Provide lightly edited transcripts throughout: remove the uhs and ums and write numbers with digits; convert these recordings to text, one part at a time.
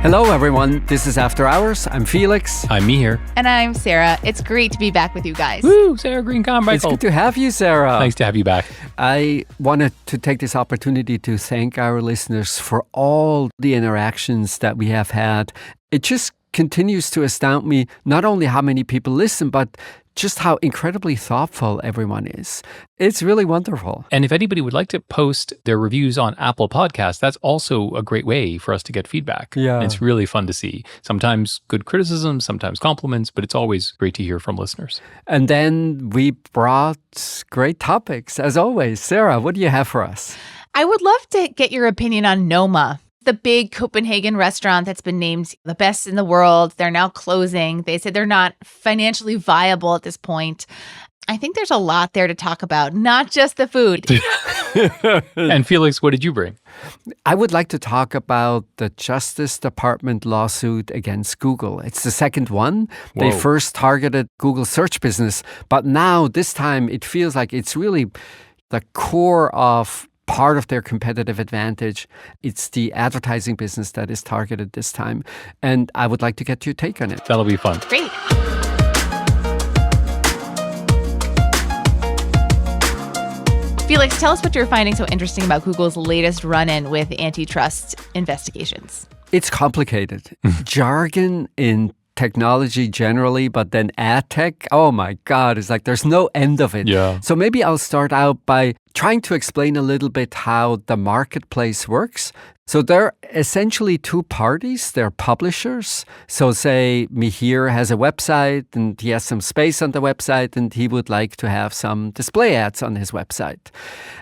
Hello, everyone. This is After Hours. I'm Felix. I'm Mihir. And I'm Sarah. It's great to be back with you guys. Woo, Sarah Green Carmichael. It's good to have you, Sarah. Nice to have you back. I wanted to take this opportunity to thank our listeners for all the interactions that we have had. It just continues to astound me, not only how many people listen, but just how incredibly thoughtful everyone is. It's really wonderful. And if anybody would like to post their reviews on Apple Podcasts, that's also a great way for us to get feedback. Yeah. And it's really fun to see. Sometimes good criticism, sometimes compliments, but it's always great to hear from listeners. And then we brought great topics, as always. Sarah, what do you have for us? I would love to get your opinion on Noma, the big Copenhagen restaurant that's been named the best in the world. They're now closing. They said they're not financially viable at this point. I think there's a lot there to talk about, not just the food. And Felix, what did you bring? I would like to talk about the Justice Department lawsuit against Google. It's the second one. Whoa. They first targeted Google's search business, but now this time it feels like it's really the core of part of their competitive advantage. It's the advertising business that is targeted this time. And I would like to get your take on it. That'll be fun. Great. Felix, tell us what you're finding so interesting about Google's latest run-in with antitrust investigations. It's complicated. Jargon in technology generally, but then ad tech, oh my God, it's like there's no end of it. Yeah. So maybe I'll start out by trying to explain a little bit how the marketplace works. So there are essentially two parties. They're publishers. So say Mihir has a website and he has some space on the website and he would like to have some display ads on his website.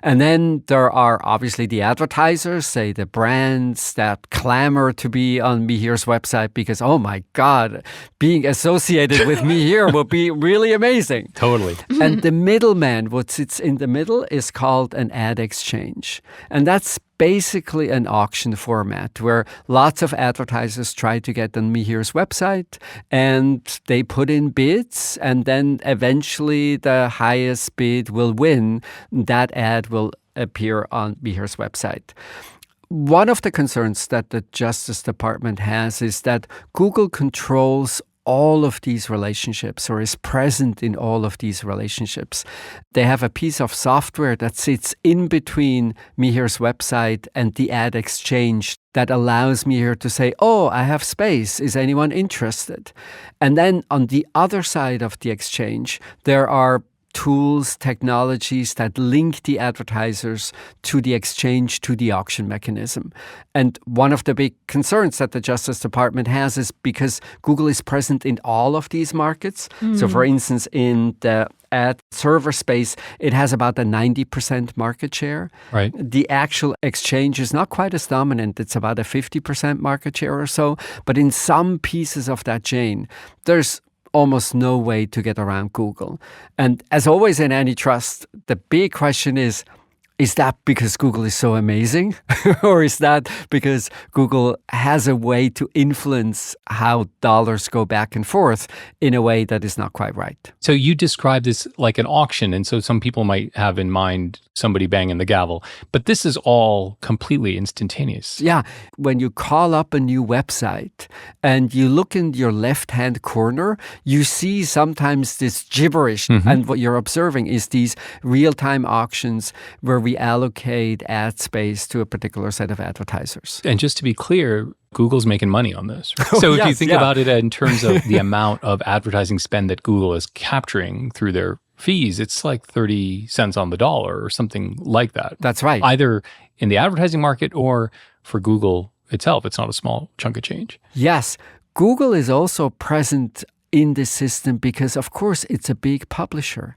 And then there are obviously the advertisers, say the brands that clamor to be on Mihir's website because, oh my God, being associated with Mihir would be really amazing. Totally. And the middleman, what sits in the middle, is called an ad exchange. And that's basically an auction format where lots of advertisers try to get on Mihir's website and they put in bids and then eventually the highest bid will win. That ad will appear on Mihir's website. One of the concerns that the Justice Department has is that Google controls all of these relationships or is present in all of these relationships. They have a piece of software that sits in between Mihir's website and the ad exchange that allows Mihir to say, oh, I have space. Is anyone interested? And then on the other side of the exchange, there are tools, technologies that link the advertisers to the exchange, to the auction mechanism. And one of the big concerns that the Justice Department has is because Google is present in all of these markets. So for instance, in the ad server space, it has about a 90% market share. Right. The actual exchange is not quite as dominant. It's about a 50% market share or so. But in some pieces of that chain, there's almost no way to get around Google. And as always in antitrust, the big question is that because Google is so amazing? Or is that because Google has a way to influence how dollars go back and forth in a way that is not quite right? So you describe this like an auction, and so some people might have in mind somebody banging the gavel, but this is all completely instantaneous. Yeah. When you call up a new website and you look in your left-hand corner, you see sometimes this gibberish. And what you're observing is these real-time auctions where we allocate ad space to a particular set of advertisers. And just to be clear, Google's making money on this. So if you think about it in terms of the amount of advertising spend that Google is capturing through their fees, it's like 30 cents on the dollar or something like that. That's right. Either in the advertising market or for Google itself. It's not a small chunk of change. Yes. Google is also present in this system because, of course, it's a big publisher.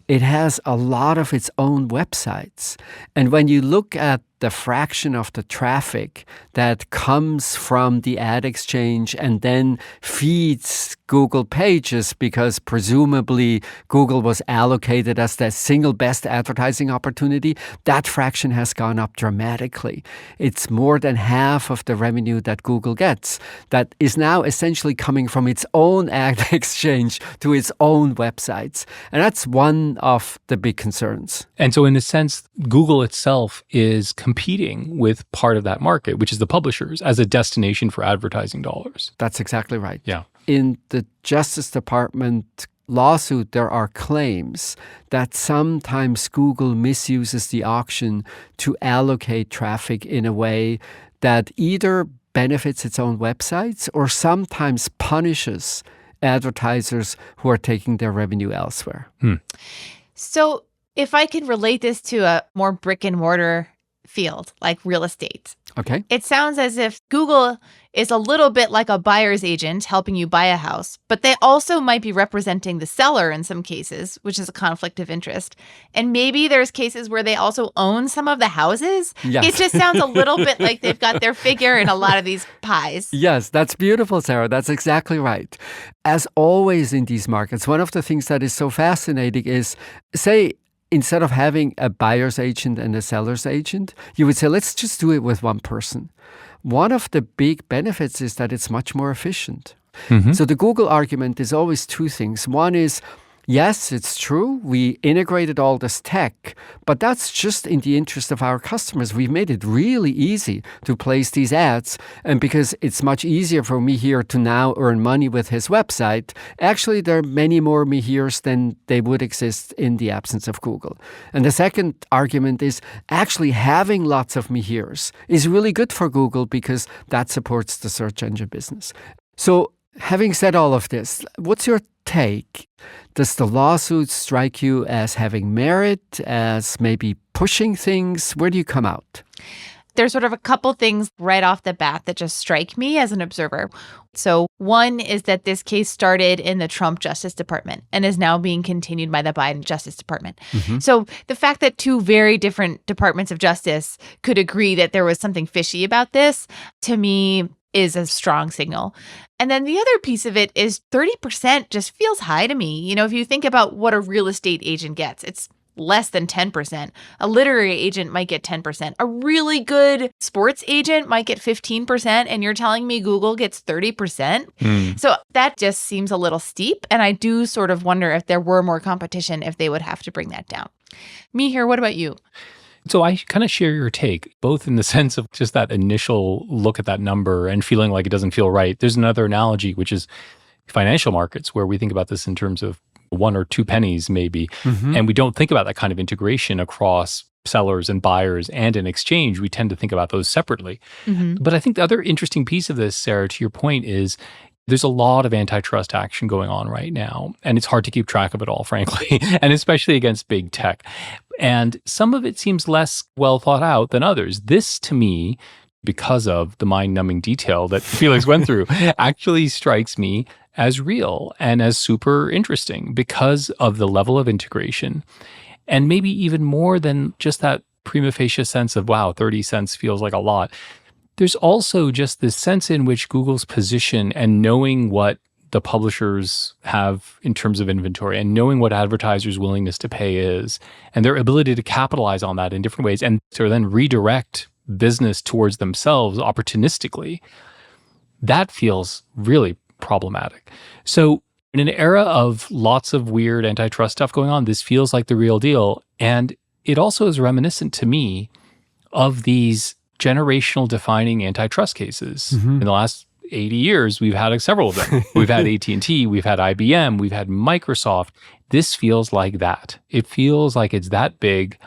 It has a lot of its own websites. And when you look at the fraction of the traffic that comes from the ad exchange and then feeds Google pages because presumably Google was allocated as the single best advertising opportunity, that fraction has gone up dramatically. It's more than half of the revenue that Google gets that is now essentially coming from its own ad exchange to its own websites. And that's one of the big concerns. And so in a sense, Google itself is competing with part of that market, which is the publishers, as a destination for advertising dollars. That's exactly right. Yeah. In the Justice Department lawsuit, there are claims that sometimes Google misuses the auction to allocate traffic in a way that either benefits its own websites or sometimes punishes advertisers who are taking their revenue elsewhere. So if I could relate this to a more brick and mortar field, like real estate, Okay. it sounds as if Google is a little bit like a buyer's agent helping you buy a house, but they also might be representing the seller in some cases, which is a conflict of interest. And maybe there's cases where they also own some of the houses. Yes. It just sounds a little bit like they've got their figure in a lot of these pies. Yes, that's beautiful, Sarah. That's exactly right. As always in these markets, one of the things that is so fascinating is, say, instead of having a buyer's agent and a seller's agent, you would say, let's just do it with one person. One of the big benefits is that it's much more efficient. So the Google argument is always two things. One is, yes, it's true, we integrated all this tech, but that's just in the interest of our customers. We've made it really easy to place these ads, and because it's much easier for Mihir to now earn money with his website, actually there are many more Mihirs than they would exist in the absence of Google. And the second argument is actually having lots of Mihirs is really good for Google because that supports the search engine business. So having said all of this, what's your take? Does the lawsuit strike you as having merit, as maybe pushing things? Where do you come out? There's sort of a couple things right off the bat that just strike me as an observer. So one is that this case started in the Trump Justice Department and is now being continued by the Biden Justice Department. So the fact that two very different departments of justice could agree that there was something fishy about this, to me, is a strong signal. And then the other piece of it is 30% just feels high to me. You know, if you think about what a real estate agent gets, it's less than 10%. A literary agent might get 10%. A really good sports agent might get 15%. And you're telling me Google gets 30%? So that just seems a little steep. And I do sort of wonder if there were more competition, if they would have to bring that down. Mihir, what about you? So I kind of share your take, both in the sense of just that initial look at that number and feeling like it doesn't feel right. There's another analogy, which is financial markets, where we think about this in terms of 1 or 2 pennies maybe. And we don't think about that kind of integration across sellers and buyers and an exchange. We tend to think about those separately. But I think the other interesting piece of this, Sarah, to your point, is there's a lot of antitrust action going on right now, and it's hard to keep track of it all, frankly, and especially against big tech. And some of it seems less well thought out than others. This, to me, because of the mind-numbing detail that Felix went through, actually strikes me as real and as super interesting because of the level of integration. And maybe even more than just that prima facie sense of, wow, 30 cents feels like a lot. There's also just this sense in which Google's position and knowing what the publishers have in terms of inventory and knowing what advertisers' willingness to pay is, and their ability to capitalize on that in different ways and to then redirect business towards themselves opportunistically, that feels really problematic. So in an era of lots of weird antitrust stuff going on, this feels like the real deal. And it also is reminiscent to me of these generational defining antitrust cases. In the last 80 years, we've had several of them. We've had AT&T, we've had IBM, we've had Microsoft. This feels like that. It feels like it's that big,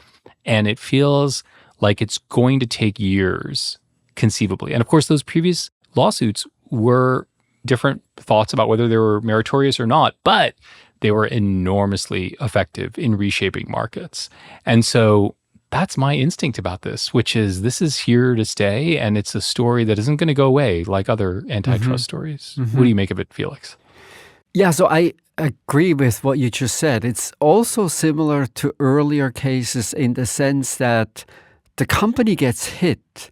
and it feels like it's going to take years, conceivably. And of course, those previous lawsuits were different thoughts about whether they were meritorious or not, but they were enormously effective in reshaping markets. And so that's my instinct about this, which is this is here to stay, and it's a story that isn't going to go away like other antitrust stories. What do you make of it, Felix? Yeah, so I agree with what you just said. It's also similar to earlier cases in the sense that the company gets hit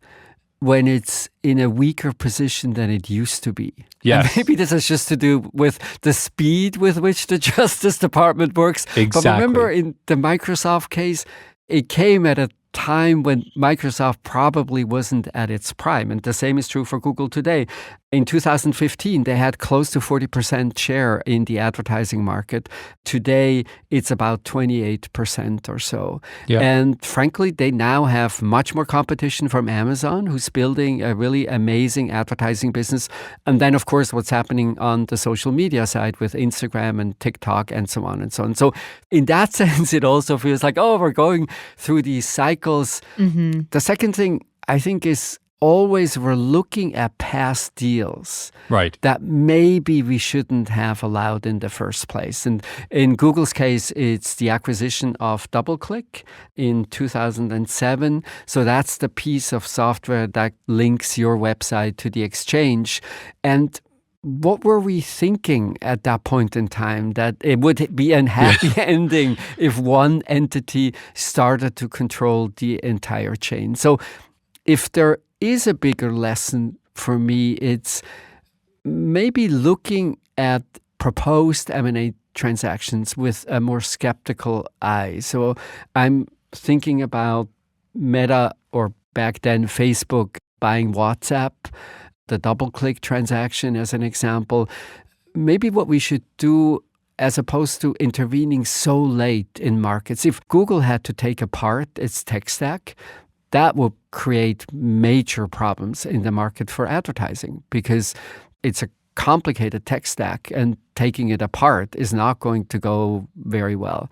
when it's in a weaker position than it used to be. Yes. And maybe this has just to do with the speed with which the Justice Department works. Exactly. But remember in the Microsoft case, it came at a time when Microsoft probably wasn't at its prime. And the same is true for Google today. In 2015, they had close to 40% share in the advertising market. Today, it's about 28% or so. Yeah. And frankly, they now have much more competition from Amazon, who's building a really amazing advertising business. And then, of course, what's happening on the social media side with Instagram and TikTok and so on and so on. So in that sense, it also feels like, oh, we're going through these cycles. Mm-hmm. The second thing I think is always we're looking at past deals that maybe we shouldn't have allowed in the first place. And in Google's case, it's the acquisition of DoubleClick in 2007. So that's the piece of software that links your website to the exchange. And what were we thinking at that point in time, that it would be a happy ending if one entity started to control the entire chain? So if there is a bigger lesson for me, it's maybe looking at proposed M&A transactions with a more skeptical eye. So I'm thinking about Meta, or back then Facebook, buying WhatsApp, the DoubleClick transaction as an example. Maybe what we should do, as opposed to intervening so late in markets, if Google had to take apart its tech stack, that would create major problems in the market for advertising, because it's a complicated tech stack and taking it apart is not going to go very well.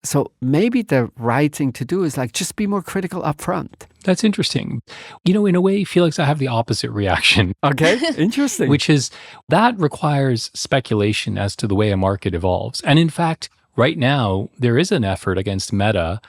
So maybe the right thing to do is just be more critical upfront. That's interesting. In a way, Felix, I have the opposite reaction. Okay, interesting. Which is that requires speculation as to the way a market evolves. And in fact, right now, there is an effort against Meta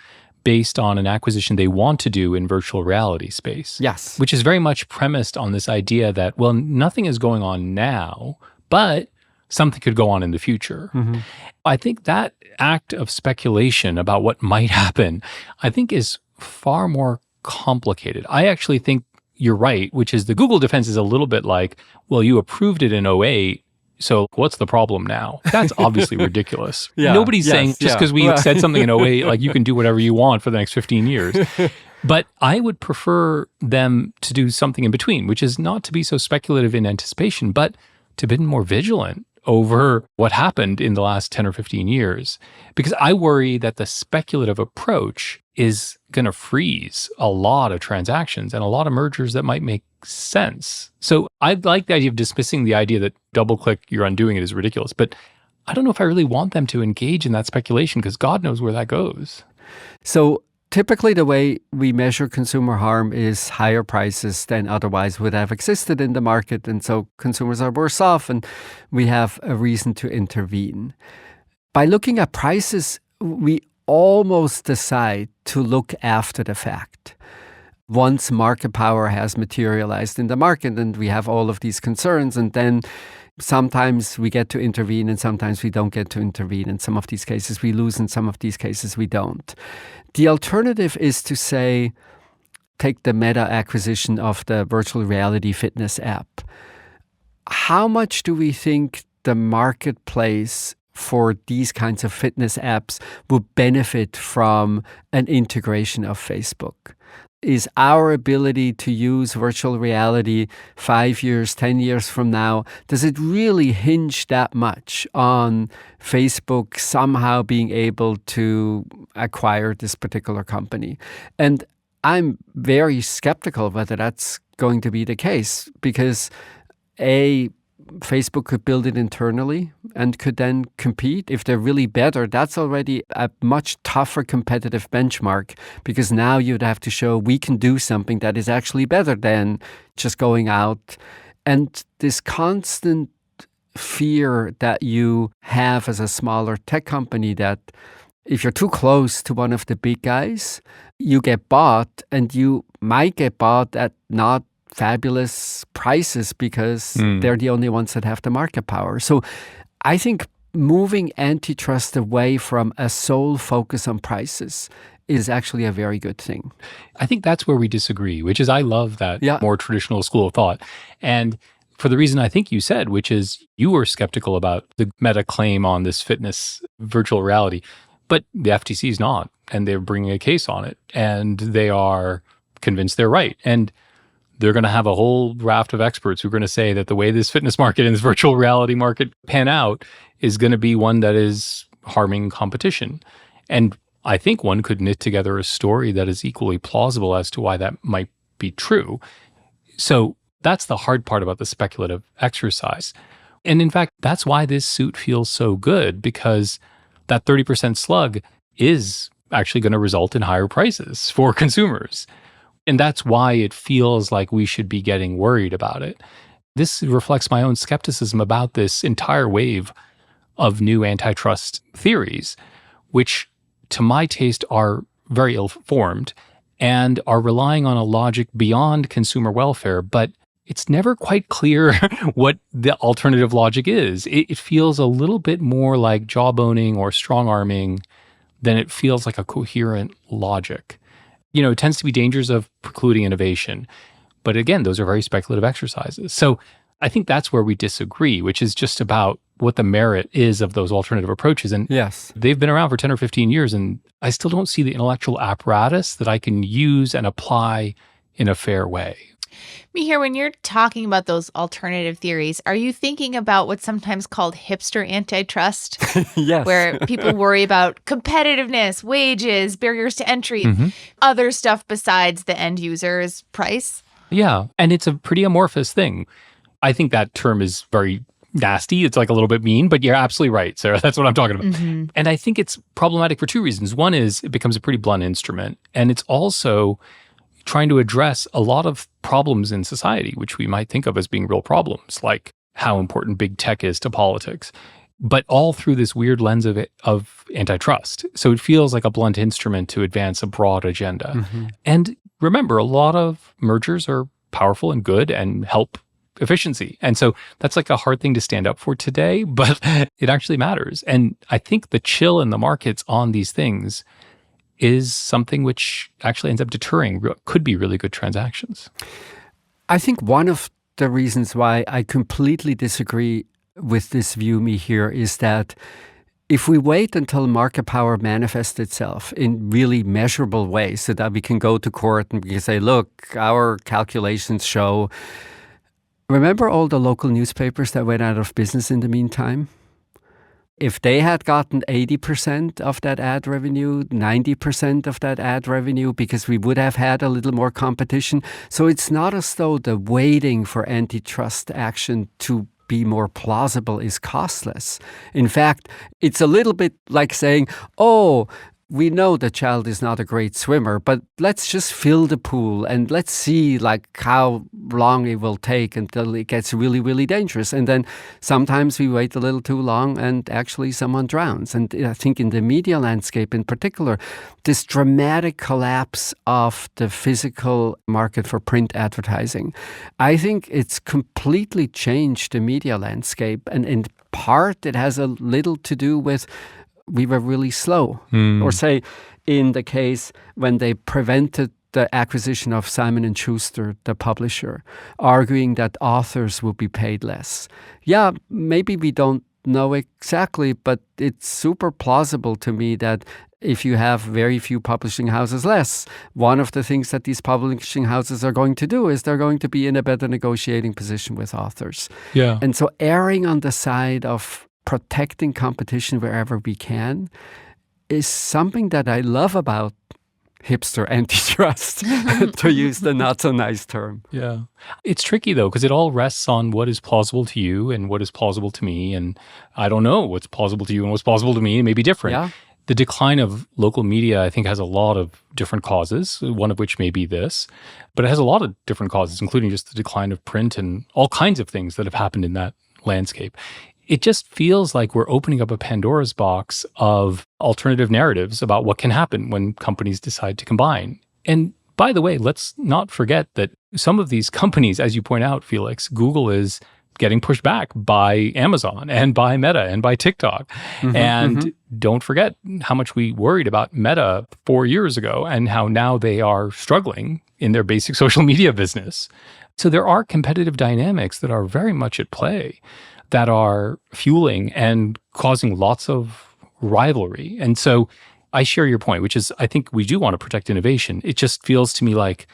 based on an acquisition they want to do in virtual reality space. Yes. Which is very much premised on this idea that, well, nothing is going on now, but something could go on in the future. Mm-hmm. I think that act of speculation about what might happen, I think is far more complicated. I actually think you're right, which is the Google defense is a little bit like, well, you approved it in 2008. So what's the problem now? That's obviously ridiculous. Nobody's saying just because we said something in 2008, you can do whatever you want for the next 15 years. But I would prefer them to do something in between, which is not to be so speculative in anticipation, but to be more vigilant over what happened in the last 10 or 15 years. Because I worry that the speculative approach is going to freeze a lot of transactions and a lot of mergers that might make sense. So I like the idea of dismissing the idea that DoubleClick, you're undoing it, is ridiculous. But I don't know if I really want them to engage in that speculation, because God knows where that goes. So typically the way we measure consumer harm is higher prices than otherwise would have existed in the market. And so consumers are worse off and we have a reason to intervene. By looking at prices, we almost decide to look after the fact. Once market power has materialized in the market and we have all of these concerns, and then sometimes we get to intervene and sometimes we don't get to intervene. In some of these cases we lose, in some of these cases we don't. The alternative is to say, take the Meta acquisition of the virtual reality fitness app. How much do we think the marketplace for these kinds of fitness apps would benefit from an integration of Facebook? Is our ability to use virtual reality 5 years, 10 years from now, does it really hinge that much on Facebook somehow being able to acquire this particular company? And I'm very skeptical whether that's going to be the case, because Facebook could build it internally and could then compete. If they're really better, that's already a much tougher competitive benchmark, because now you'd have to show we can do something that is actually better than just going out. And this constant fear that you have as a smaller tech company, that if you're too close to one of the big guys, you get bought, and you might get bought at not fabulous prices because they're the only ones that have the market power. So I think moving antitrust away from a sole focus on prices is actually a very good thing. I think that's where we disagree, which is I love that more traditional school of thought. And for the reason I think you said, which is you were skeptical about the Meta claim on this fitness virtual reality, but the FTC is not. and they're bringing a case on it, and they are convinced they're right. And they're going to have a whole raft of experts who are going to say that the way this fitness market and this virtual reality market pan out is going to be one that is harming competition. And I think one could knit together a story that is equally plausible as to why that might be true. So that's the hard part about the speculative exercise. And in fact, that's why this suit feels so good, because that 30% slug is actually going to result in higher prices for consumers. And that's why it feels like we should be getting worried about it. This reflects my own skepticism about this entire wave of new antitrust theories, which to my taste are very ill-formed and are relying on a logic beyond consumer welfare, but it's never quite clear what the alternative logic is. It feels a little bit more like jawboning or strong-arming than it feels like a coherent logic. It tends to be dangers of precluding innovation. But again, those are very speculative exercises. So I think that's where we disagree, which is just about what the merit is of those alternative approaches. And yes, they've been around for 10 or 15 years, and I still don't see the intellectual apparatus that I can use and apply in a fair way. Mihir, when you're talking about those alternative theories, are you thinking about what's sometimes called hipster antitrust? Yes. Where people worry about competitiveness, wages, barriers to entry, other stuff besides the end user's price? Yeah, and it's a pretty amorphous thing. I think that term is very nasty. It's like a little bit mean, but you're absolutely right, Sarah. That's what I'm talking about. And I think it's problematic for two reasons. One is it becomes a pretty blunt instrument, and it's also trying to address a lot of problems in society, which we might think of as being real problems, like how important big tech is to politics, but all through this weird lens of antitrust. So it feels like a blunt instrument to advance a broad agenda. And remember, a lot of mergers are powerful and good and help efficiency. And so that's like a hard thing to stand up for today, but it actually matters. And I think the chill in the markets on these things is something which actually ends up deterring could be really good transactions. I think one of the reasons why I completely disagree with this view, Mihir, is that if we wait until market power manifests itself in really measurable ways so that we can go to court and we can say, look, our calculations show. Remember all the local newspapers that went out of business in the meantime? If they had gotten 80% of that ad revenue, 90% of that ad revenue, because we would have had a little more competition. So it's not as though the waiting for antitrust action to be more plausible is costless. In fact, it's a little bit like saying, oh, we know the child is not a great swimmer, but let's just fill the pool and let's see how long it will take until it gets really, really dangerous. And then sometimes we wait a little too long and actually someone drowns. And I think in the media landscape in particular, this dramatic collapse of the physical market for print advertising, I think it's completely changed the media landscape. And in part, it has a little to do with we were really slow. Or say, in the case when they prevented the acquisition of Simon & Schuster, the publisher, arguing that authors would be paid less. Yeah, maybe we don't know exactly, but it's super plausible to me that if you have very few publishing houses less, one of the things that these publishing houses are going to do is they're going to be in a better negotiating position with authors. Yeah. And so erring on the side of protecting competition wherever we can is something that I love about hipster antitrust, to use the not so nice term. Yeah. It's tricky though, because it all rests on what is plausible to you and what is plausible to me. And I don't know what's plausible to you and what's plausible to me. It may be different. Yeah. The decline of local media, I think, has a lot of different causes, one of which may be this, but it has a lot of different causes, including just the decline of print and all kinds of things that have happened in that landscape. It just feels like we're opening up a Pandora's box of alternative narratives about what can happen when companies decide to combine. And by the way, let's not forget that some of these companies, as you point out, Felix, Google is getting pushed back by Amazon and by Meta and by TikTok. Don't forget how much we worried about Meta 4 years ago and how now they are struggling in their basic social media business. So there are competitive dynamics that are very much at play, that are fueling and causing lots of rivalry. And so I share your point, which is I think we do want to protect innovation. It just feels to me like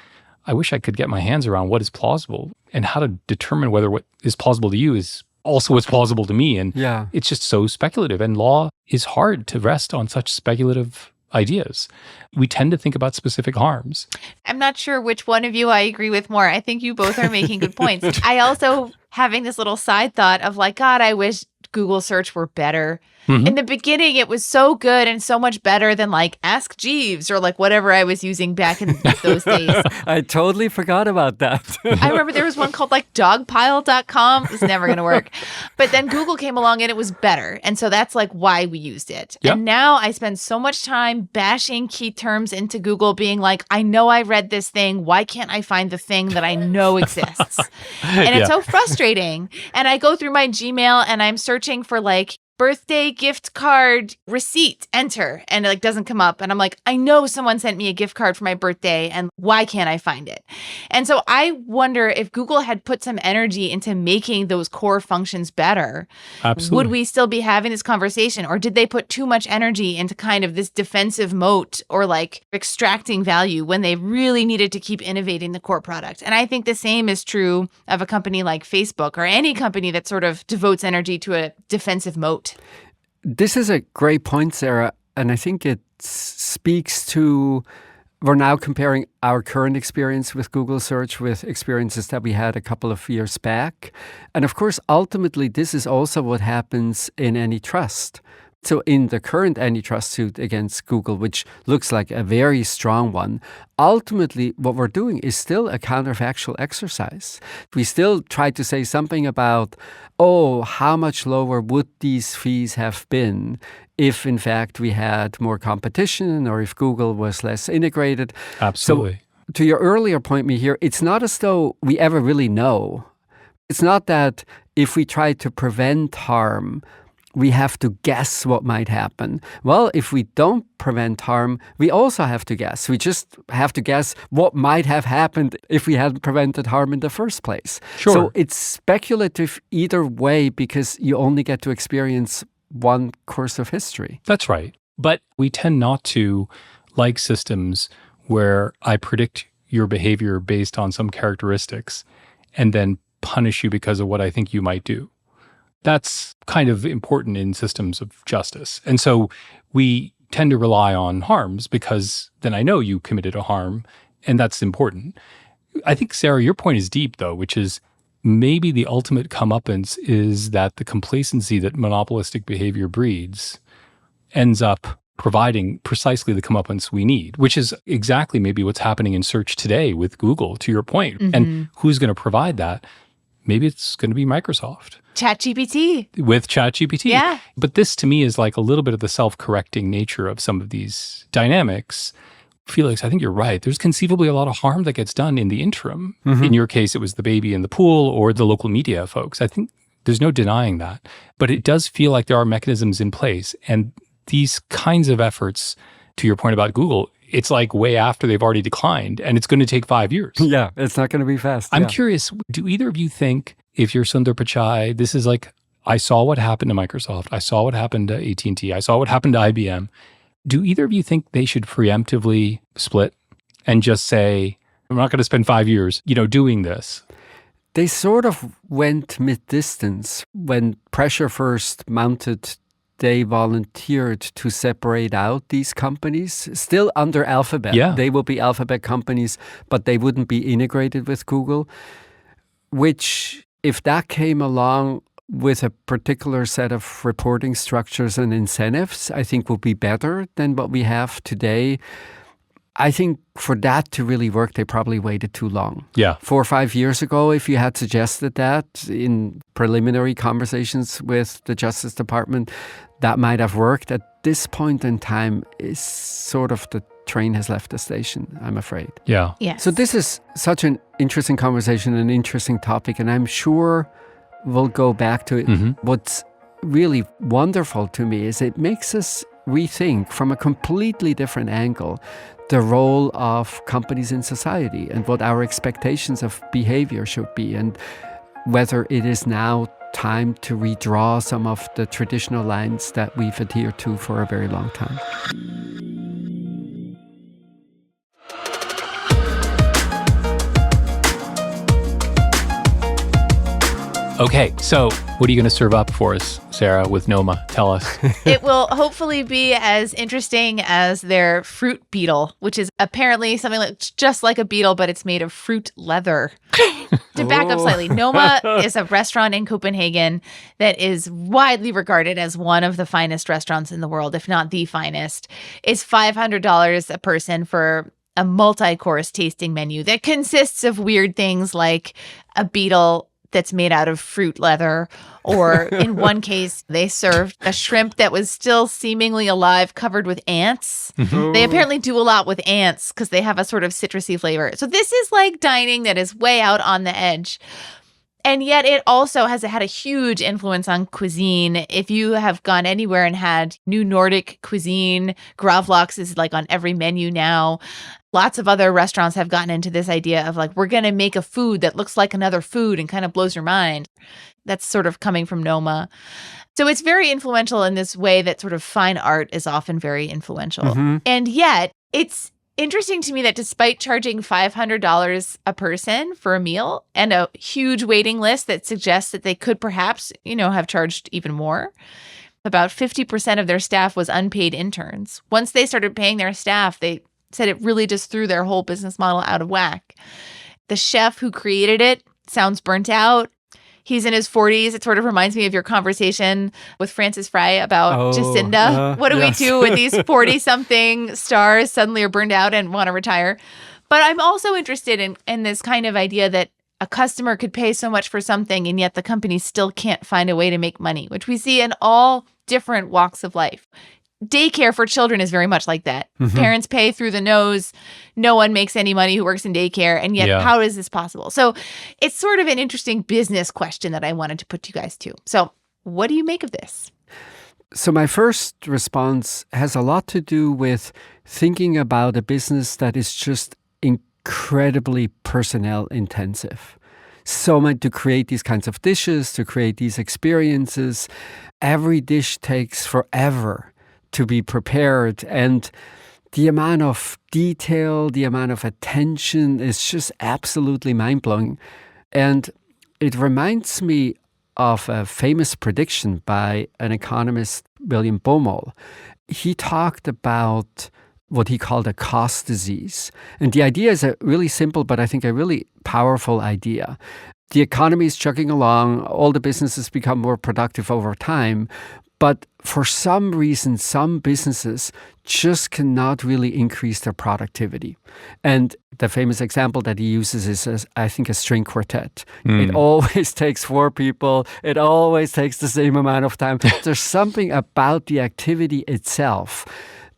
I wish I could get my hands around what is plausible and how to determine whether what is plausible to you is also what's plausible to me. And it's just so speculative. And law is hard to rest on such speculative ideas. We tend to think about specific harms. I'm not sure which one of you I agree with more. I think you both are making good points. I also having this little side thought of like, God, I wish Google search were better. In the beginning, it was so good and so much better than like Ask Jeeves or like whatever I was using back in those days. I totally forgot about that. I remember there was one called like dogpile.com. It was never going to work. But then Google came along and it was better. And so that's like why we used it. Yep. And now I spend so much time bashing key terms into Google being like, I know I read this thing. Why can't I find the thing that I know exists? And it's so frustrating. And I go through my Gmail and I'm searching for like birthday gift card receipt, enter, and it like doesn't come up. And I'm like, I know someone sent me a gift card for my birthday and why can't I find it? And so I wonder if Google had put some energy into making those core functions better, would we still be having this conversation? Or did they put too much energy into kind of this defensive moat or like extracting value when they really needed to keep innovating the core product? And I think the same is true of a company like Facebook or any company that sort of devotes energy to a defensive moat. This is a great point, Sarah, and I think it speaks to, we're now comparing our current experience with Google search with experiences that we had a couple of years back. And of course, ultimately, this is also what happens in antitrust. So in the current antitrust suit against Google, which looks like a very strong one, ultimately what we're doing is still a counterfactual exercise. We still try to say something about, how much lower would these fees have been if in fact we had more competition or if Google was less integrated. Absolutely. So to your earlier point, Mihir, it's not as though we ever really know. It's not that if we try to prevent harm, we have to guess what might happen. Well, if we don't prevent harm, we also have to guess. We just have to guess what might have happened if we hadn't prevented harm in the first place. Sure. So it's speculative either way because you only get to experience one course of history. That's right. But we tend not to like systems where I predict your behavior based on some characteristics and then punish you because of what I think you might do. That's kind of important in systems of justice. And so we tend to rely on harms because then I know you committed a harm, and that's important. I think, Sarah, your point is deep, though, which is maybe the ultimate comeuppance is that the complacency that monopolistic behavior breeds ends up providing precisely the comeuppance we need, which is exactly maybe what's happening in search today with Google, to your point. And who's going to provide that? Maybe it's going to be Microsoft. ChatGPT. With ChatGPT. Yeah. But this, to me, is like a little bit of the self-correcting nature of some of these dynamics. Felix, I think you're right. There's conceivably a lot of harm that gets done in the interim. In your case, it was the baby in the pool or the local media folks. I think there's no denying that. But it does feel like there are mechanisms in place. And these kinds of efforts, to your point about Google, it's like way after they've already declined, and it's going to take 5 years. Yeah, it's not going to be fast. I'm curious, do either of you think, if you're Sundar Pichai, this is like, I saw what happened to Microsoft, I saw what happened to AT&T, I saw what happened to IBM. Do either of you think they should preemptively split and just say, I'm not going to spend 5 years, doing this? They sort of went mid-distance. When pressure first mounted, they volunteered to separate out these companies, still under Alphabet. Yeah. They will be Alphabet companies, but they wouldn't be integrated with Google, which, if that came along with a particular set of reporting structures and incentives, I think would be better than what we have today. I think for that to really work, they probably waited too long. Yeah. 4 or 5 years ago, if you had suggested that in preliminary conversations with the Justice Department, that might have worked. At this point in time, is sort of the train has left the station, I'm afraid. Yeah. Yes. So this is such an interesting conversation, an interesting topic, and I'm sure we'll go back to it. What's really wonderful to me is it makes us rethink from a completely different angle the role of companies in society and what our expectations of behavior should be, and whether it is now time to redraw some of the traditional lines that we've adhered to for a very long time. Okay, so what are you going to serve up for us, Sarah, with Noma? Tell us. It will hopefully be as interesting as their fruit beetle, which is apparently something like just like a beetle, but it's made of fruit leather. To back up slightly, Noma is a restaurant in Copenhagen that is widely regarded as one of the finest restaurants in the world, if not the finest. It's $500 a person for a multi-course tasting menu that consists of weird things like a beetle that's made out of fruit leather, or in one case, they served a shrimp that was still seemingly alive, covered with ants. Mm-hmm. They apparently do a lot with ants because they have a sort of citrusy flavor. So this is like dining that is way out on the edge. And yet it also has had a huge influence on cuisine. If you have gone anywhere and had new Nordic cuisine, gravlax is like on every menu now. Lots of other restaurants have gotten into this idea of like, we're going to make a food that looks like another food and kind of blows your mind. That's sort of coming from Noma. So it's very influential in this way that sort of fine art is often very influential. Mm-hmm. And yet it's interesting to me that despite charging $500 a person for a meal and a huge waiting list that suggests that they could perhaps, have charged even more, about 50% of their staff was unpaid interns. Once they started paying their staff, they said it really just threw their whole business model out of whack. The chef who created it sounds burnt out. He's in his 40s. It sort of reminds me of your conversation with Francis Fry about Jacinda. What do we do when these 40-something stars suddenly are burned out and want to retire? But I'm also interested in this kind of idea that a customer could pay so much for something and yet the company still can't find a way to make money, which we see in all different walks of life. Daycare for children is very much like that. Mm-hmm. Parents pay through the nose. No one makes any money who works in daycare. And yet, how is this possible? So it's sort of an interesting business question that I wanted to put you guys to. So what do you make of this? So my first response has a lot to do with thinking about a business that is just incredibly personnel intensive. So much to create these kinds of dishes, to create these experiences. Every dish takes forever to be prepared, and the amount of detail, the amount of attention is just absolutely mind-blowing. And it reminds me of a famous prediction by an economist, William Baumol. He talked about what he called a cost disease. And the idea is a really simple, but I think a really powerful idea. The economy is chugging along, all the businesses become more productive over time, but for some reason, some businesses just cannot really increase their productivity. And the famous example that he uses is, I think, a string quartet. It always takes 4 people. It always takes the same amount of time. There's something about the activity itself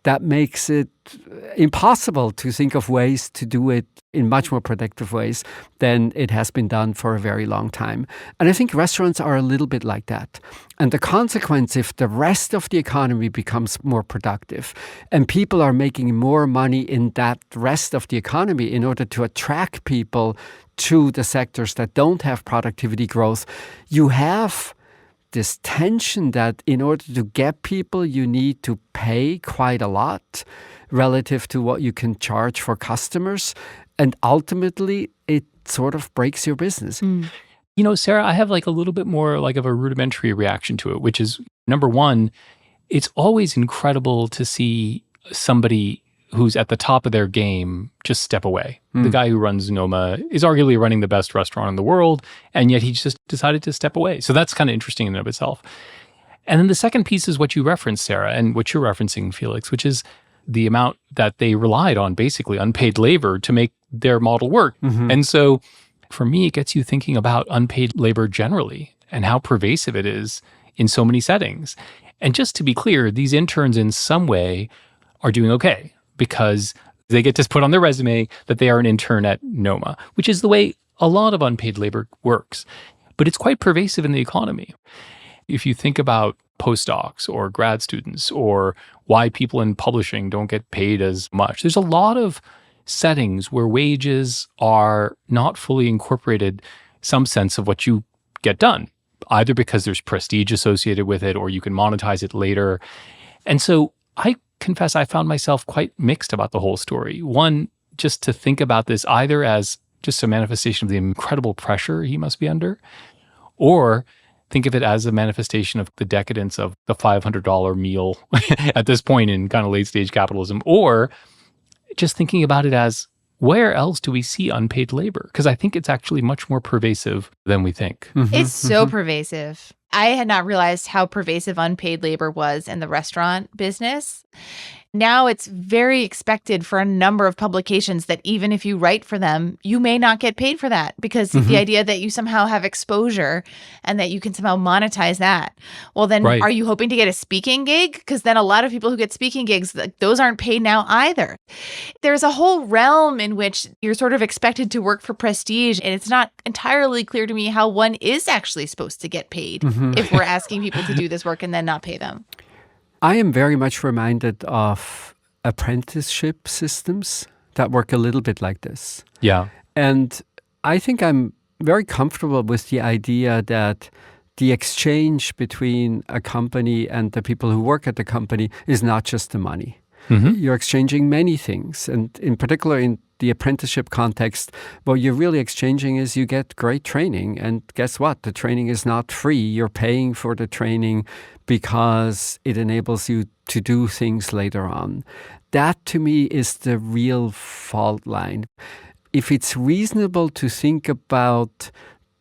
that makes it impossible to think of ways to do it in much more productive ways than it has been done for a very long time. And I think restaurants are a little bit like that. And the consequence, if the rest of the economy becomes more productive and people are making more money in that rest of the economy in order to attract people to the sectors that don't have productivity growth, you have this tension that in order to get people, you need to pay quite a lot relative to what you can charge for customers. And ultimately, it sort of breaks your business. Sarah, I have like a little bit more like of a rudimentary reaction to it, which is, number one, it's always incredible to see somebody who's at the top of their game just step away. The guy who runs Noma is arguably running the best restaurant in the world, and yet he just decided to step away. So that's kind of interesting in and of itself. And then the second piece is what you referenced, Sarah, and what you're referencing, Felix, which is the amount that they relied on basically unpaid labor to make their model work. Mm-hmm. And so for me, it gets you thinking about unpaid labor generally and how pervasive it is in so many settings. And just to be clear, these interns in some way are doing okay, because they get to put on their resume that they are an intern at Noma, which is the way a lot of unpaid labor works. But it's quite pervasive in the economy. If you think about postdocs or grad students or why people in publishing don't get paid as much, there's a lot of settings where wages are not fully incorporated some sense of what you get done, either because there's prestige associated with it or you can monetize it later. And so I confess I found myself quite mixed about the whole story. One, just to think about this either as just a manifestation of the incredible pressure he must be under, Or think of it as a manifestation of the decadence of the $500 meal at this point in kind of late stage capitalism. Or just thinking about it as, where else do we see unpaid labor? Because I think it's actually much more pervasive than we think. It's so pervasive. I had not realized how pervasive unpaid labor was in the restaurant business. Now it's very expected for a number of publications that even if you write for them, you may not get paid for that because the idea that you somehow have exposure and that you can somehow monetize that. Well, then Are you hoping to get a speaking gig? Because then a lot of people who get speaking gigs, those aren't paid now either. There's a whole realm in which you're sort of expected to work for prestige, and it's not entirely clear to me how one is actually supposed to get paid if we're asking people to do this work and then not pay them. I am very much reminded of apprenticeship systems that work a little bit like this. Yeah. And I think I'm very comfortable with the idea that the exchange between a company and the people who work at the company is not just the money. You're exchanging many things. And in particular, in the apprenticeship context, what you're really exchanging is you get great training. And guess what? The training is not free. You're paying for the training because it enables you to do things later on. That, to me, is the real fault line. If it's reasonable to think about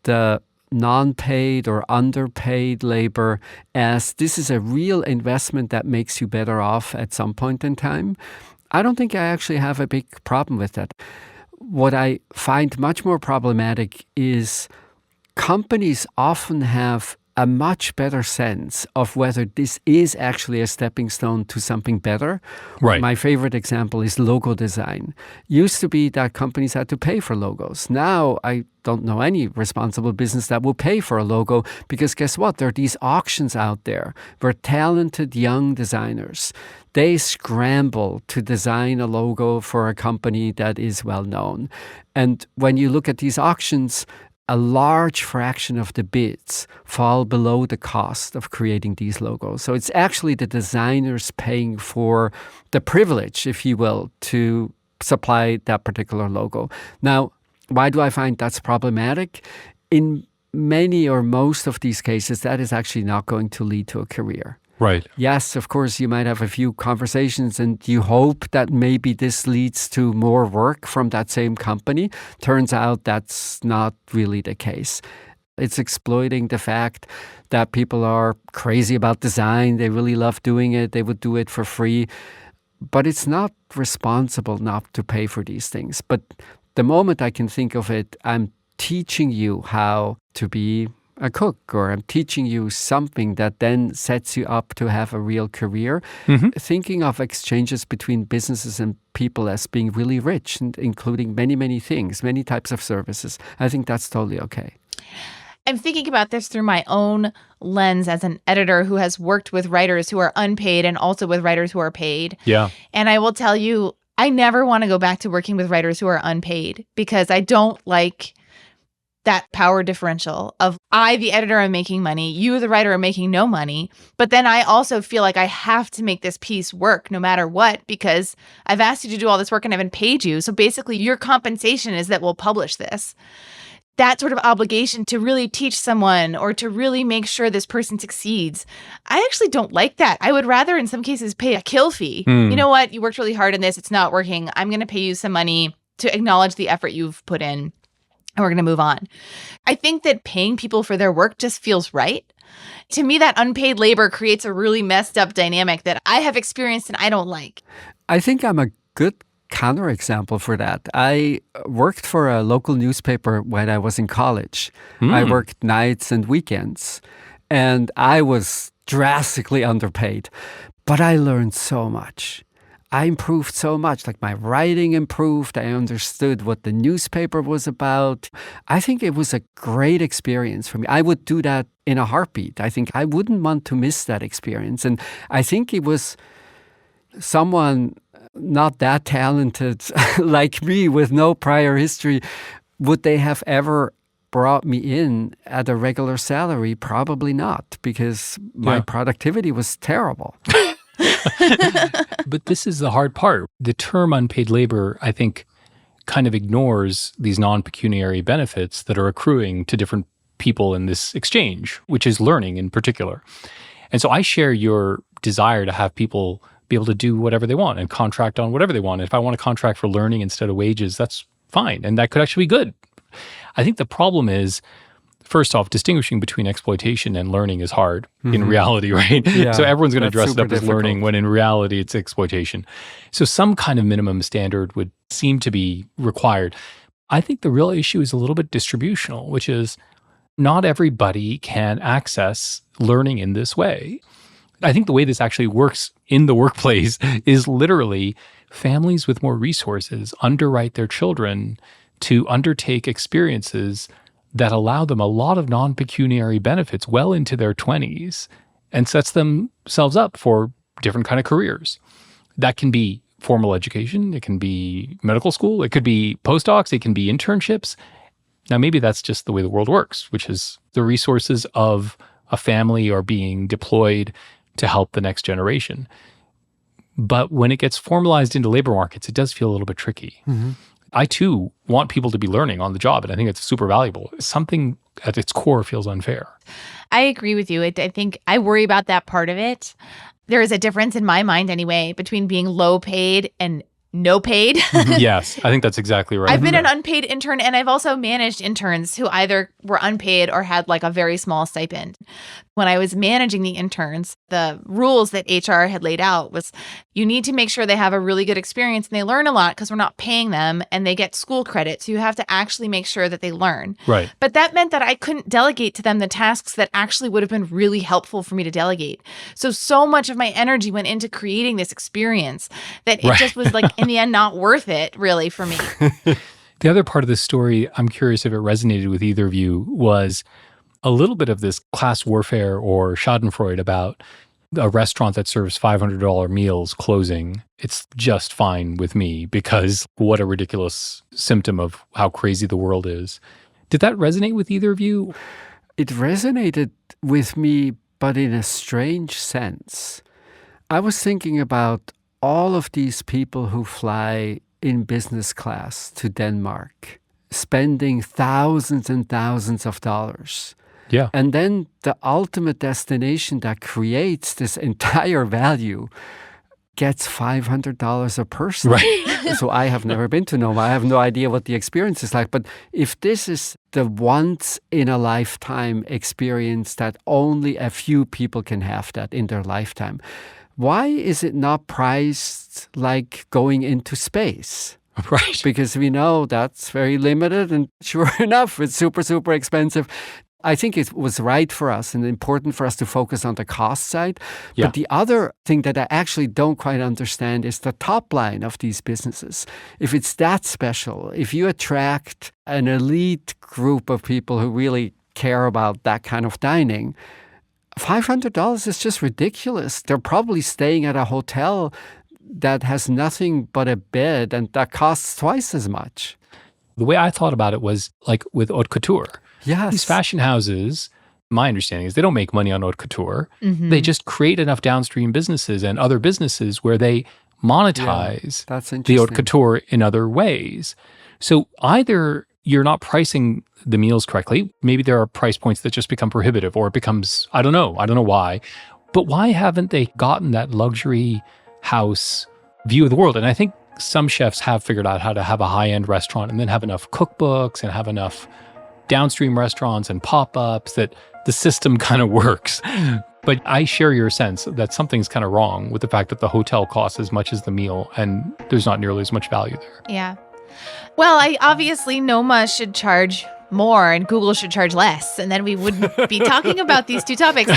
the non-paid or underpaid labor as this is a real investment that makes you better off at some point in time, I don't think I actually have a big problem with that. What I find much more problematic is companies often have a much better sense of whether this is actually a stepping stone to something better. Right. My favorite example is logo design. Used to be that companies had to pay for logos. Now, I don't know any responsible business that will pay for a logo because guess what? There are these auctions out there where talented young designers, they scramble to design a logo for a company that is well known. And when you look at these auctions, a large fraction of the bids fall below the cost of creating these logos. So it's actually the designers paying for the privilege, if you will, to supply that particular logo. Now, why do I find that's problematic? In many or most of these cases, that is actually not going to lead to a career. Right. Yes, of course, you might have a few conversations and you hope that maybe this leads to more work from that same company. Turns out that's not really the case. It's exploiting the fact that people are crazy about design. They really love doing it. They would do it for free. But it's not responsible not to pay for these things. But the moment I can think of it, I'm teaching you how to be a cook, or I'm teaching you something that then sets you up to have a real career. Thinking of exchanges between businesses and people as being really rich, and including many, many things, many types of services, I think that's totally okay. I'm thinking about this through my own lens as an editor who has worked with writers who are unpaid and also with writers who are paid. Yeah. And I will tell you, I never want to go back to working with writers who are unpaid because I don't like that power differential of I, the editor, am making money, you, the writer, are making no money. But then I also feel like I have to make this piece work no matter what because I've asked you to do all this work and I haven't paid you. So basically your compensation is that we'll publish this. That sort of obligation to really teach someone or to really make sure this person succeeds, I actually don't like that. I would rather in some cases pay a kill fee. You know what? You worked really hard on this. It's not working. I'm going to pay you some money to acknowledge the effort you've put in. And we're going to move on. I think that paying people for their work just feels right. To me, that unpaid labor creates a really messed up dynamic that I have experienced and I don't like. I think I'm a good counterexample for that. I worked for a local newspaper when I was in college. I worked nights and weekends, and I was drastically underpaid. But I learned so much. I improved so much. Like my writing improved. I understood what the newspaper was about. I think it was a great experience for me. I would do that in a heartbeat. I think I wouldn't want to miss that experience. And I think it was someone not that talented like me with no prior history. Would they have ever brought me in at a regular salary? Probably not, because my productivity was terrible. But this is the hard part. The term unpaid labor, I think, kind of ignores these non-pecuniary benefits that are accruing to different people in this exchange, which is learning in particular. And so I share your desire to have people be able to do whatever they want and contract on whatever they want. And if I want to contract for learning instead of wages, that's fine. And that could actually be good. I think the problem is, first off, distinguishing between exploitation and learning is hard in reality, right? Yeah, so everyone's going to dress it up as difficult. learning when in reality it's exploitation. So some kind of minimum standard would seem to be required. I think the real issue is a little bit distributional, which is not everybody can access learning in this way. I think the way this actually works in the workplace is literally families with more resources underwrite their children to undertake experiences that allow them a lot of non-pecuniary benefits well into their 20s and sets themselves up for different kind of careers. That can be formal education, it can be medical school, it could be postdocs, it can be internships. Now, maybe that's just the way the world works, which is the resources of a family are being deployed to help the next generation. But when it gets formalized into labor markets, it does feel a little bit tricky. I too want people to be learning on the job, and I think it's super valuable. Something at its core feels unfair. I agree with you. I think I worry about that part of it. There is a difference in my mind anyway between being low paid and no paid. Yes, I think that's exactly right. I've been an unpaid intern, and I've also managed interns who either were unpaid or had like a very small stipend. When I was managing the interns, the rules that HR had laid out was you need to make sure they have a really good experience and they learn a lot because we're not paying them and they get school credit. So you have to actually make sure that they learn. Right. But that meant that I couldn't delegate to them the tasks that actually would have been really helpful for me to delegate. So much of my energy went into creating this experience that it just was like, in the end, not worth it really for me. The other part of this story, I'm curious if it resonated with either of you, was a little bit of this class warfare or schadenfreude about a restaurant that serves $500 meals closing. It's just fine with me because what a ridiculous symptom of how crazy the world is. Did that resonate with either of you? It resonated with me, but in a strange sense. I was thinking about all of these people who fly in business class to Denmark, spending thousands and thousands of dollars. Yeah. And then the ultimate destination that creates this entire value gets $500 a person. Right. So I have never been to Noma. I have no idea what the experience is like. But if this is the once in a lifetime experience that only a few people can have that in their lifetime, why is it not priced like going into space? Right. Because we know that's very limited and sure enough, it's super, super expensive. I think it was right for us and important for us to focus on the cost side. Yeah. But the other thing that I actually don't quite understand is the top line of these businesses. If it's that special, if you attract an elite group of people who really care about that kind of dining, $500 is just ridiculous. They're probably staying at a hotel that has nothing but a bed and that costs twice as much. The way I thought about it was like with haute couture. Yes. These fashion houses, my understanding is they don't make money on haute couture. They just create enough downstream businesses and other businesses where they monetize that's the interesting. haute couture in other ways. So either you're not pricing the meals correctly, maybe there are price points that just become prohibitive, or it becomes, I don't know why, but why haven't they gotten that luxury house view of the world? And I think some chefs have figured out how to have a high-end restaurant and then have enough cookbooks and have enough downstream restaurants and pop-ups that the system kind of works. But I share your sense that something's kind of wrong with the fact that the hotel costs as much as the meal and there's not nearly as much value there. Yeah. Well, obviously Noma should charge more and Google should charge less, and then we wouldn't be talking about these two topics.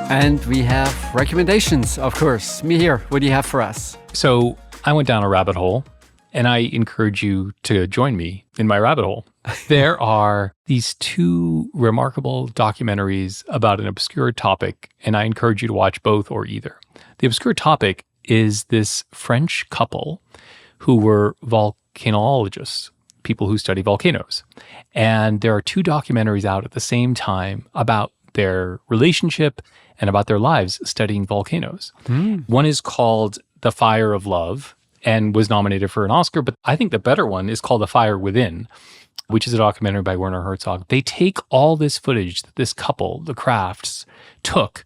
And we have recommendations, of course. Mihir, what do you have for us? So I went down a rabbit hole, and I encourage you to join me in my rabbit hole. There are these two remarkable documentaries about an obscure topic, and I encourage you to watch both or either. The obscure topic is this French couple who were volcanologists, people who study volcanoes. And there are two documentaries out at the same time about their relationship and about their lives studying volcanoes. One is called The Fire of Love and was nominated for an Oscar, but I think the better one is called The Fire Within, which is a documentary by Werner Herzog. They take all this footage that this couple, the Crafts, took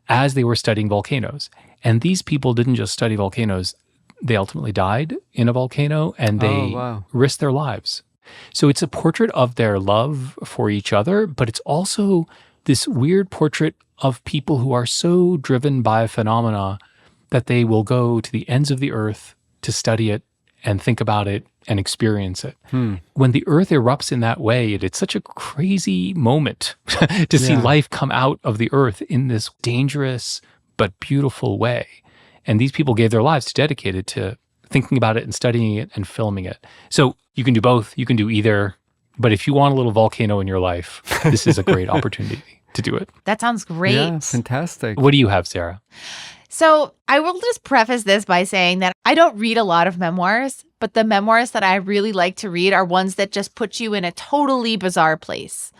as they were studying volcanoes. And these people didn't just study volcanoes. They ultimately died in a volcano and they risked their lives. So it's a portrait of their love for each other, but it's also this weird portrait of people who are so driven by a phenomena that they will go to the ends of the earth to study it and think about it and experience it. When the earth erupts in that way, it's such a crazy moment to see life come out of the earth in this dangerous but beautiful way. And these people gave their lives to dedicate it to thinking about it and studying it and filming it. So you can do both. You can do either. But if you want a little volcano in your life, this is a great opportunity to do it. That sounds great. Yeah, fantastic. What do you have, Sarah? So I will just preface this by saying that I don't read a lot of memoirs, but the memoirs that I really like to read are ones that just put you in a totally bizarre place.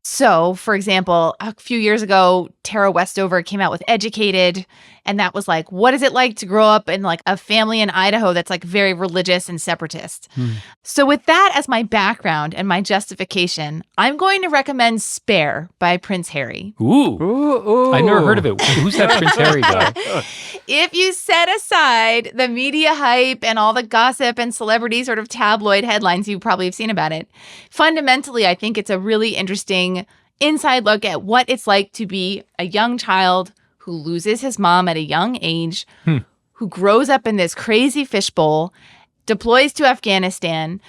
So, for example, a few years ago, Tara Westover came out with Educated, and that was like, what is it like to grow up in like a family in Idaho that's like very religious and separatist? So with that as my background and my justification, I'm going to recommend Spare by Prince Harry. Ooh. I never heard of it. Who's that Prince Harry guy? If you set aside the media hype and all the gossip and celebrity sort of tabloid headlines you probably have seen about it, fundamentally, I think it's a really interesting inside look at what it's like to be a young child who loses his mom at a young age, who grows up in this crazy fishbowl, deploys to Afghanistan.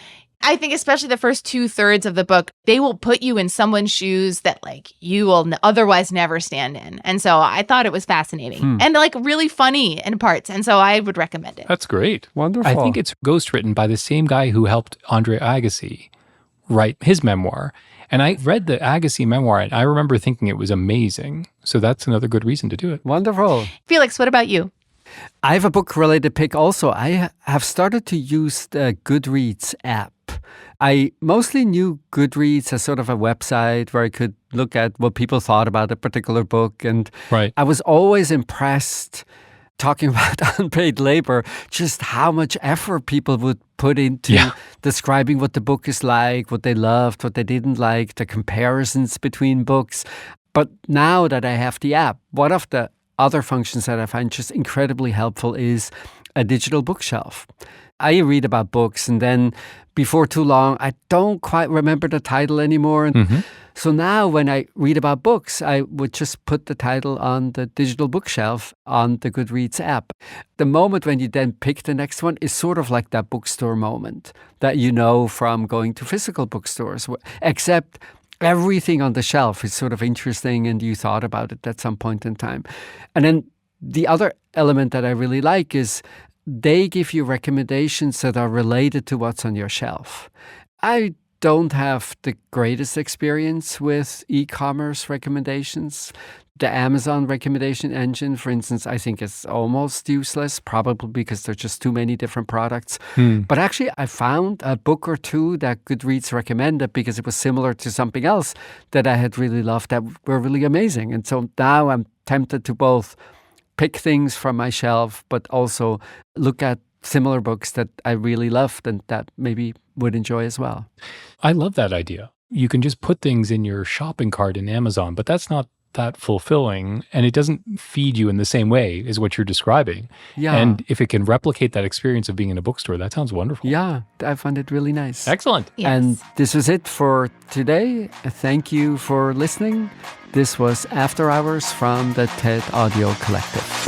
I think especially the first 2/3 of the book, they will put you in someone's shoes that like you will otherwise never stand in. And so I thought it was fascinating and like really funny in parts. And so I would recommend it. That's great. Wonderful. I think it's ghostwritten by the same guy who helped Andre Agassi write his memoir. And I read the Agassi memoir and I remember thinking it was amazing. So that's another good reason to do it. Wonderful. Felix, what about you? I have a book-related pick also. I have started to use the Goodreads app. I mostly knew Goodreads as sort of a website where I could look at what people thought about a particular book. And I was always impressed, talking about unpaid labor, just how much effort people would put into describing what the book is like, what they loved, what they didn't like, the comparisons between books. But now that I have the app, one of the other functions that I find just incredibly helpful is a digital bookshelf. I read about books and then before too long, I don't quite remember the title anymore. And so now when I read about books, I would just put the title on the digital bookshelf on the Goodreads app. The moment when you then pick the next one is sort of like that bookstore moment that you know from going to physical bookstores, except everything on the shelf is sort of interesting and you thought about it at some point in time. And then the other element that I really like is they give you recommendations that are related to what's on your shelf. I don't have the greatest experience with e-commerce recommendations. The Amazon recommendation engine, for instance, I think is almost useless, probably because there are just too many different products. But actually, I found a book or two that Goodreads recommended because it was similar to something else that I had really loved that were really amazing. And so now I'm tempted to both pick things from my shelf, but also look at similar books that I really loved and that maybe would enjoy as well. I love that idea. You can just put things in your shopping cart in Amazon, but that's not that fulfilling and it doesn't feed you in the same way as what you're describing. Yeah. And if it can replicate that experience of being in a bookstore, that sounds wonderful. Yeah, I found it really nice. Excellent. Yes. And this was it for today. Thank you for listening. This was After Hours from the TED Audio Collective.